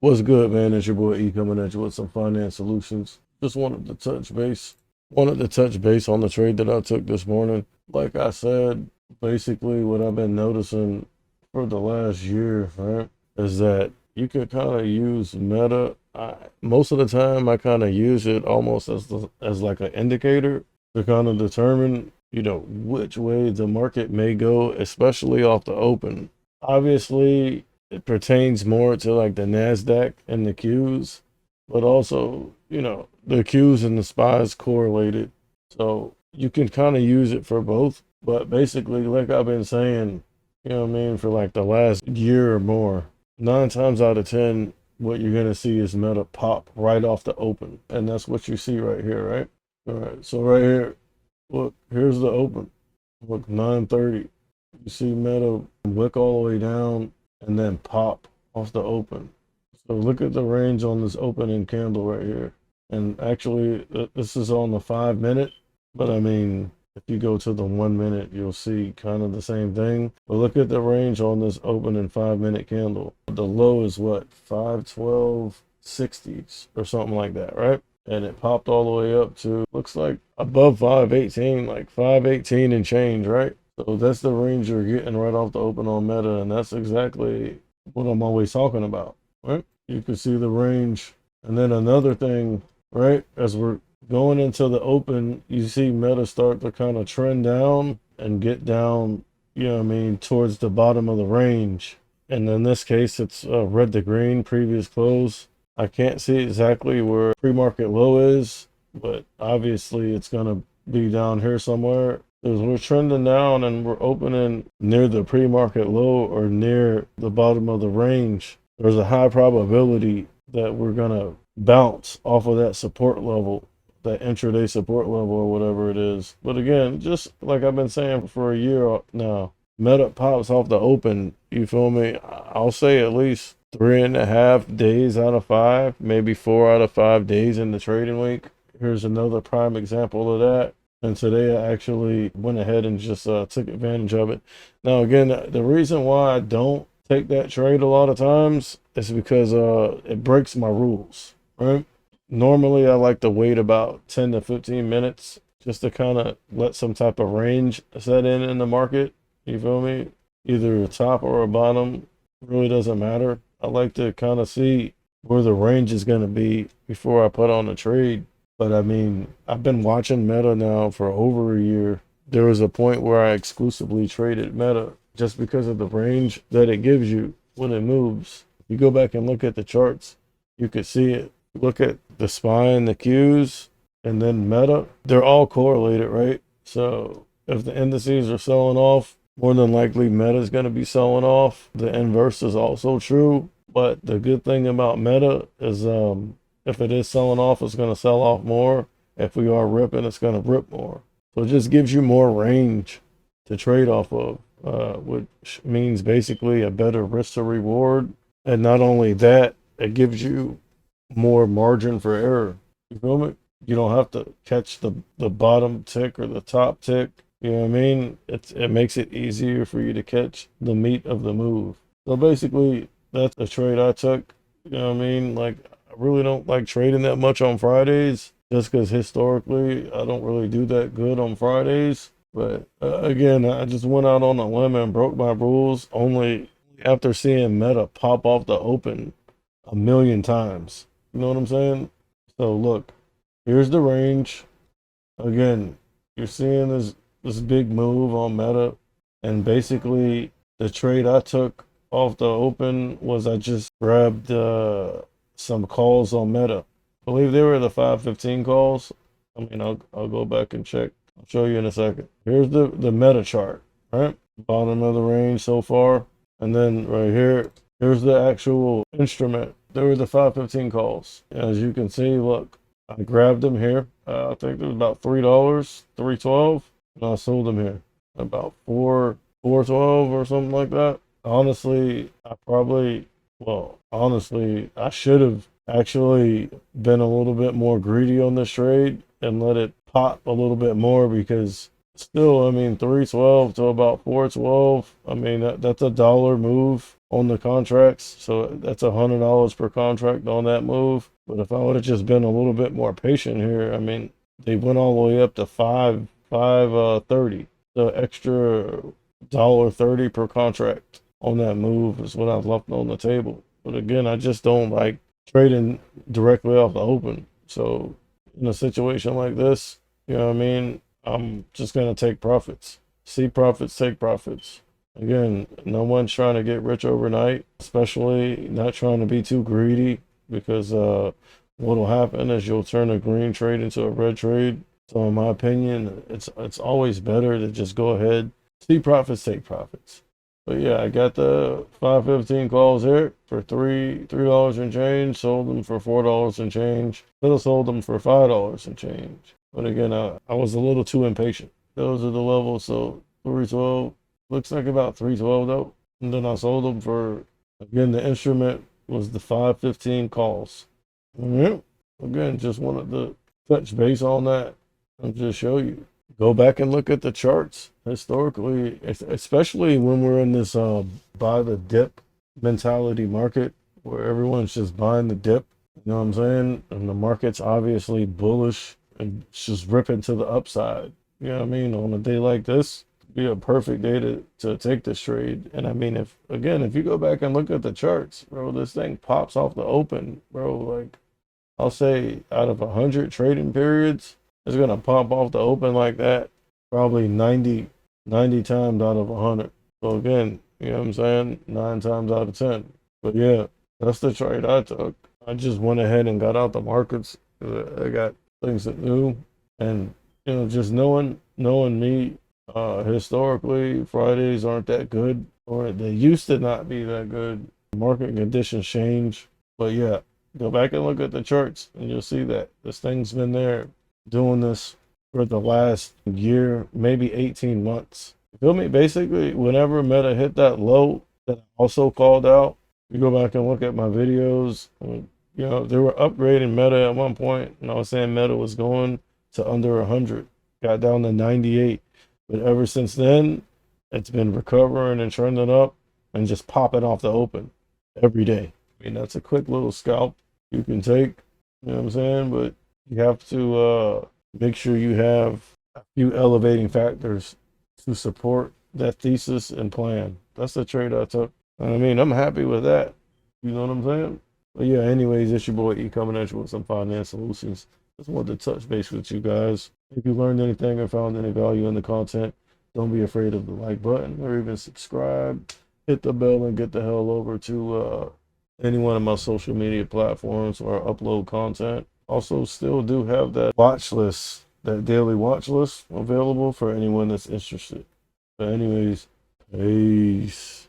What's good, man? It's your boy E coming at you with some finance solutions. Just wanted to touch base. Wanted to touch base on the trade that I took this morning. Like I said, basically what I've been noticing for the last year, right, is that you can kind of use Meta. Most of the time, I kind of use it almost as like an indicator to kind of determine, which way the market may go, especially off the open. Obviously, it pertains more to like the Nasdaq and the Qs, but also, the Qs and the SPYs correlated. So you can kind of use it for both. But basically, like I've been saying, for like the last year or more, 9 times out of 10, what you're gonna see is Meta pop right off the open. And that's what you see right here, right? All right, so right here, look, here's the open. Look, 9:30. You see Meta wick all the way down and then pop off the open. So look at the range on this opening candle right here. And actually, this is on the 5 minute, but I mean, if you go to the 1 minute, you'll see kind of the same thing. But look at the range on this opening 5 minute candle. The low is what, 512.60s or something like that, right? And it popped all the way up to, looks like above 518, like 518 and change, right? So that's the range you're getting right off the open on Meta, and that's exactly what I'm always talking about, right? You can see the range. And then another thing, right, as we're going into the open, you see Meta start to kind of trend down and get down, towards the bottom of the range. And in this case, it's red to green, previous close. I can't see exactly where pre-market low is, but obviously it's going to be down here somewhere. Because we're trending down and we're opening near the pre-market low or near the bottom of the range. There's a high probability that we're going to bounce off of that support level, that intraday support level or whatever it is. But again, just like I've been saying for a year now, Meta pops off the open, you feel me? I'll say at least 3.5 days out of 5, maybe 4 out of 5 days in the trading week. Here's another prime example of that. And today I actually went ahead and just took advantage of it. Now, again, the reason why I don't take that trade a lot of times is because it breaks my rules, right? Normally, I like to wait about 10 to 15 minutes just to kind of let some type of range set in the market. You feel me? Either a top or a bottom, really doesn't matter. I like to kind of see where the range is going to be before I put on a trade. But I mean, I've been watching Meta now for over a year. There was a point where I exclusively traded Meta just because of the range that it gives you when it moves. You go back and look at the charts, you could see it. Look at the SPY and the Qs and then Meta. They're all correlated, right? So if the indices are selling off, more than likely Meta is going to be selling off. The inverse is also true. But the good thing about Meta is if it is selling off, it's going to sell off more. If we are ripping, it's going to rip more. So it just gives you more range to trade off of, which means basically a better risk to reward. And not only that, it gives you more margin for error. You feel me? You don't have to catch the bottom tick or the top tick. You know what I mean? It makes it easier for you to catch the meat of the move. So basically, that's the trade I took. You know what I mean? Like, I really don't like trading that much on Fridays just because historically I don't really do that good on Fridays. But again, I just went out on a limb and broke my rules only after seeing Meta pop off the open a million times. You know what I'm saying? So look, here's the range. Again, you're seeing this big move on Meta, and basically the trade I took off the open was I just grabbed some calls on Meta. I believe they were the 515 calls. I mean, I'll go back and check. I'll show you in a second. Here's the Meta chart, right? Bottom of the range so far. And then right here, here's the actual instrument. There were the 515 calls. As you can see, look, I grabbed them here. I think it was about $3, $3.12, and I sold them here about $4.12 or something like that. Honestly, I should have actually been a little bit more greedy on this trade and let it pop a little bit more because still, I mean, 312 to about 412. I mean, that's a dollar move on the contracts. So that's $100 per contract on that move. But if I would have just been a little bit more patient here, I mean, they went all the way up to 5.30. The extra $1.30 per contract on that move is what I've left on the table. But again, I just don't like trading directly off the open. So in a situation like this, you know what I mean? I'm just gonna take profits. See profits, take profits. Again, no one's trying to get rich overnight, especially not trying to be too greedy because what'll happen is you'll turn a green trade into a red trade. So in my opinion, it's always better to just go ahead, see profits, take profits. But yeah, I got the 515 calls here for $3 and change. Sold them for $4 and change. Could have sold them for $5 and change. But again, I was a little too impatient. Those are the levels. So 312 looks like about 312 though. And then I sold them for, again, the instrument was the 515 calls. Again, just wanted to touch base on that and just show you. Go back and look at the charts historically, especially when we're in this buy the dip mentality market where everyone's just buying the dip. You know what I'm saying? And the market's obviously bullish and it's just ripping to the upside. You know what I mean? On a day like this, it'd be a perfect day to take this trade. And I mean, if you go back and look at the charts, bro, this thing pops off the open, bro. Like I'll say out of 100 trading periods, it's gonna pop off the open like that, probably 90 times out of 100. So again, you know what I'm saying? 9 times out of 10. But yeah, that's the trade I took. I just went ahead and got out the markets. I got things to do, and you know, just knowing me, historically, Fridays aren't that good, or they used to not be that good. Market conditions change, but yeah, go back and look at the charts, and you'll see that this thing's been there doing this for the last year, maybe 18 months. You feel me? Basically, whenever Meta hit that low that I also called out, you go back and look at my videos, you know, they were upgrading Meta at one point, and I was saying Meta was going to under 100, got down to 98. But ever since then, it's been recovering and trending up and just popping off the open every day. I mean, that's a quick little scalp you can take, you know what I'm saying? But you have to make sure you have a few elevating factors to support that thesis and plan. That's the trade I took. I mean, I'm happy with that. You know what I'm saying? But yeah, anyways, it's your boy E coming at you with some finance solutions. Just wanted to touch base with you guys. If you learned anything or found any value in the content, don't be afraid of the like button or even subscribe. Hit the bell and get the hell over to any one of my social media platforms where I upload content. Also, still do have that watch list, that daily watch list available for anyone that's interested. But anyways, peace.